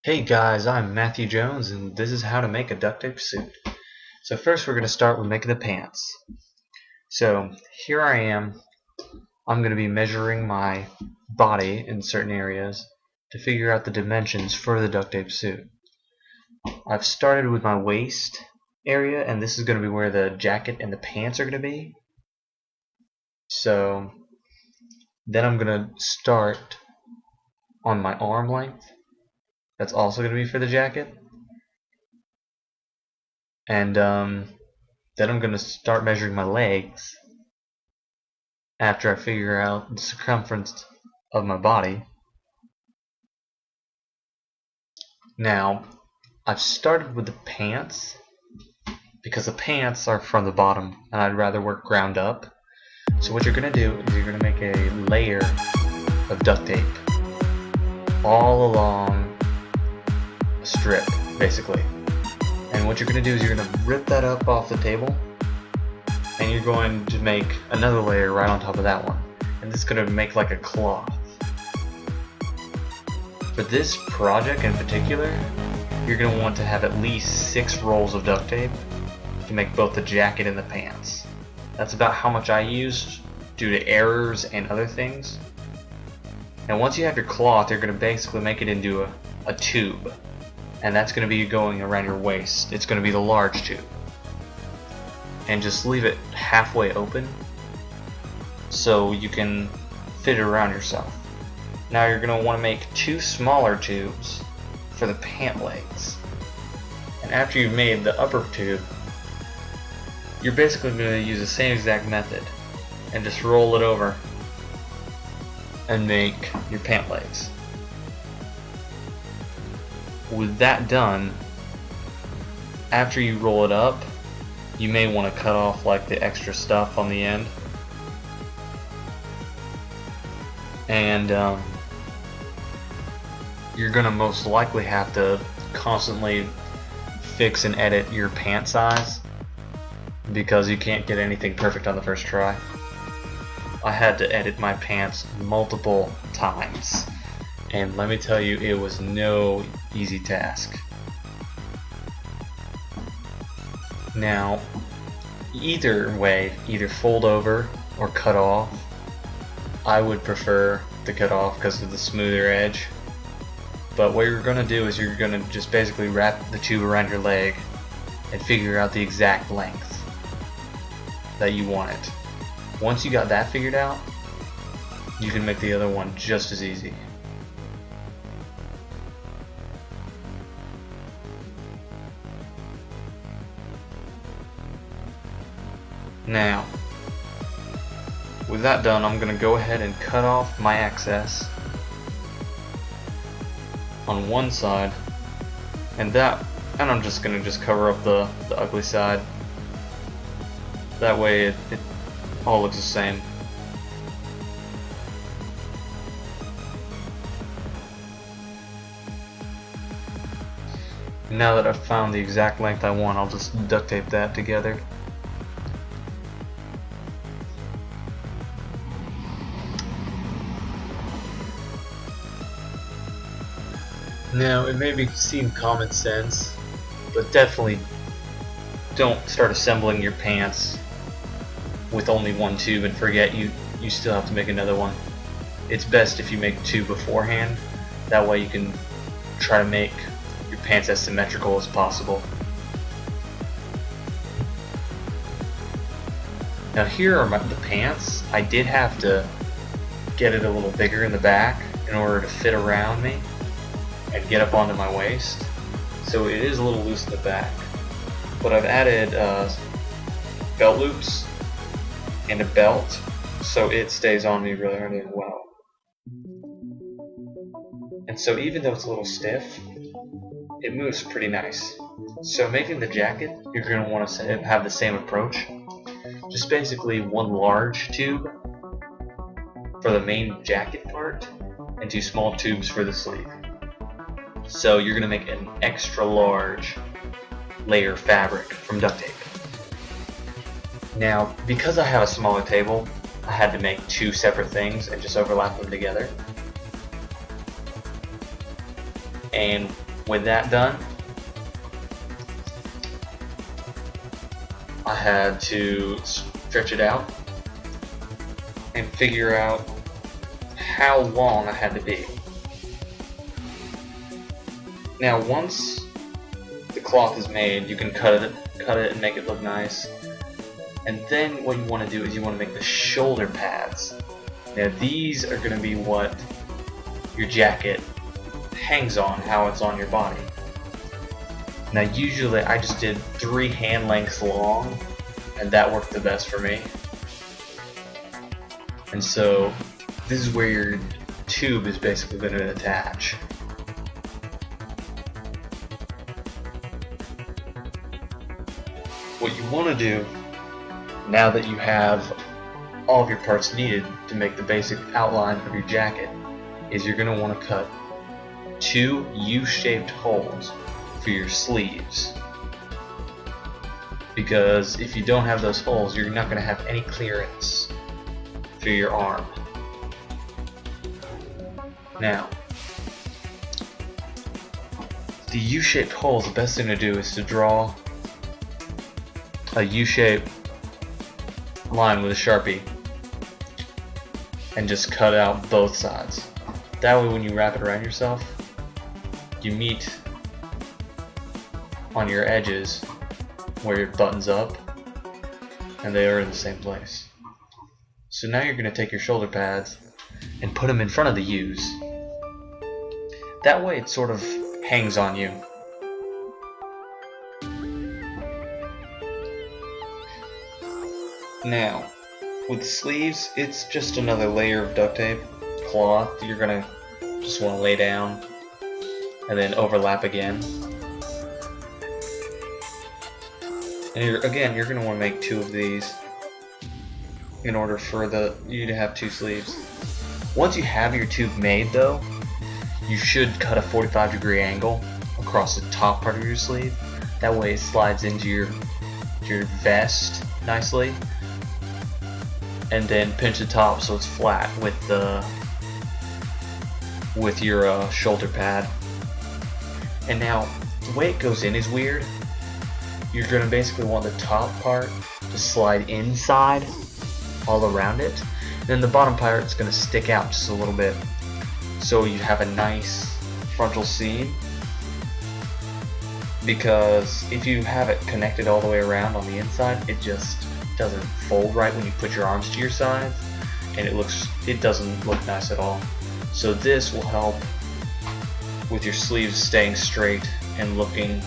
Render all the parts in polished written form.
Hey guys, I'm Matthew Jones and this is how to make a duct tape suit. So first we're going to start with making the pants. So here I am. I'm going to be measuring my body in certain areas to figure out the dimensions for the duct tape suit. I've started with my waist area, and this is going to be where the jacket and the pants are going to be. So then I'm going to start on my arm length. That's also going to be for the jacket. And then I'm going to start measuring my legs after I figure out the circumference of my body. Now, I've started with the pants because the pants are from the bottom and I'd rather work ground up. So what you're going to do is you're going to make a layer of duct tape all along a strip, basically. And what you're going to do is you're going to rip that up off the table, and you're going to make another layer right on top of that one. And this is going to make like a cloth. For this project in particular, you're going to want to have at least 6 rolls of duct tape to make both the jacket and the pants. That's about how much I used due to errors and other things. And once you have your cloth, you're going to basically make it into a tube. And that's going to be going around your waist. It's going to be the large tube. And just leave it halfway open so you can fit it around yourself. Now you're going to want to make 2 smaller tubes for the pant legs. And after you've made the upper tube, you're basically going to use the same exact method and just roll it over and make your pant legs. With that done, after you roll it up, you may want to cut off like the extra stuff on the end. And you're gonna most likely have to constantly fix and edit your pant size because you can't get anything perfect on the first try. I had to edit my pants multiple times, and let me tell you, it was no easy task. Now, either way, either fold over or cut off. I would prefer to cut off because of the smoother edge. But what you're going to do is you're going to just basically wrap the tube around your leg and figure out the exact length that you want it. Once you got that figured out, you can make the other one just as easy. Now, with that done, I'm going to go ahead and cut off my excess on one side, and I'm just going to cover up the ugly side. That way it all looks the same. Now that I've found the exact length I want, I'll just duct tape that together. Now, it may seem common sense, but definitely don't start assembling your pants with only one tube and forget you still have to make another one. It's best if you make 2 beforehand. That way you can try to make your pants as symmetrical as possible. Now here are the pants. I did have to get it a little bigger in the back in order to fit around me and get up onto my waist, so it is a little loose in the back. But I've added belt loops and a belt so it stays on me really well. And so even though it's a little stiff, it moves pretty nice. So making the jacket, you're going to want to have the same approach. Just basically 1 large tube for the main jacket part and 2 small tubes for the sleeve. So you're going to make an extra large layer of fabric from duct tape. Now, because I have a smaller table, I had to make 2 separate things and just overlap them together. And with that done, I had to stretch it out and figure out how long I had to be. Now once the cloth is made, you can cut it and make it look nice. And then what you want to do is you want to make the shoulder pads. Now these are going to be what your jacket hangs on, how it's on your body. Now usually I just did 3 hand lengths long, and that worked the best for me. And so this is where your tube is basically going to attach. What you want to do, now that you have all of your parts needed to make the basic outline of your jacket, is you're going to want to cut 2 U-shaped holes for your sleeves. Because if you don't have those holes, you're not going to have any clearance through your arm. Now, the U-shaped holes, the best thing to do is to draw a U-shaped line with a Sharpie and just cut out both sides. That way when you wrap it around yourself, you meet on your edges where it buttons up and they are in the same place. So now you're going to take your shoulder pads and put them in front of the U's. That way it sort of hangs on you. Now, with the sleeves, it's just another layer of duct tape, cloth. You're going to just want to lay down and then overlap again. And you're going to want to make 2 of these in order for you to have 2 sleeves. Once you have your tube made though, you should cut a 45-degree angle across the top part of your sleeve. That way it slides into your vest nicely. And then pinch the top so it's flat with your shoulder pad. And now the way it goes in is weird. You're going to basically want the top part to slide inside all around it. Then the bottom part is going to stick out just a little bit, so you have a nice frontal seam. Because if you have it connected all the way around on the inside, it just doesn't fold right when you put your arms to your sides, and it doesn't look nice at all. So this will help with your sleeves staying straight and looking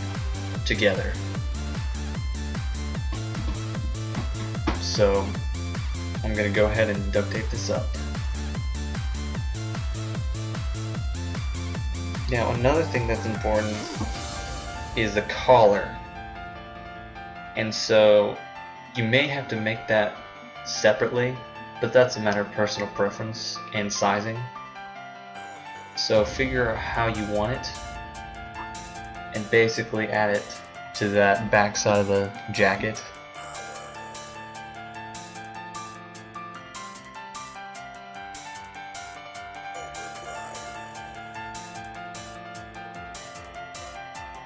together. So I'm going to go ahead and duct tape this up. Now another thing that's important is the collar. And so you may have to make that separately, but that's a matter of personal preference and sizing. So figure out how you want it and basically add it to that back side of the jacket.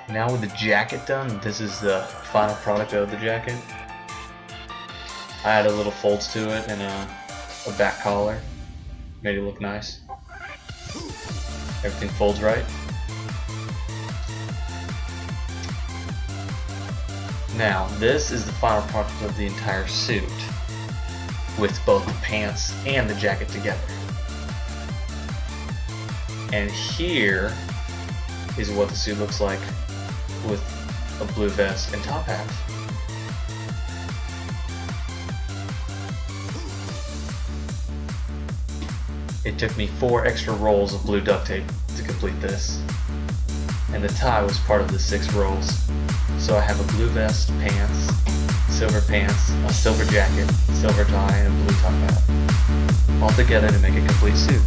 Now with the jacket done, this is the final product of the jacket. I added little folds to it and a back collar. Made it look nice. Everything folds right. Now, this is the final product of the entire suit, with both the pants and the jacket together. And here is what the suit looks like with a blue vest and top hat. It took me 4 extra rolls of blue duct tape to complete this, and the tie was part of the 6 rolls. So I have a blue vest, pants, a silver jacket, silver tie, and a blue top hat, all together to make a complete suit.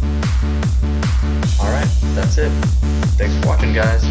Alright, that's it. Thanks for watching, guys.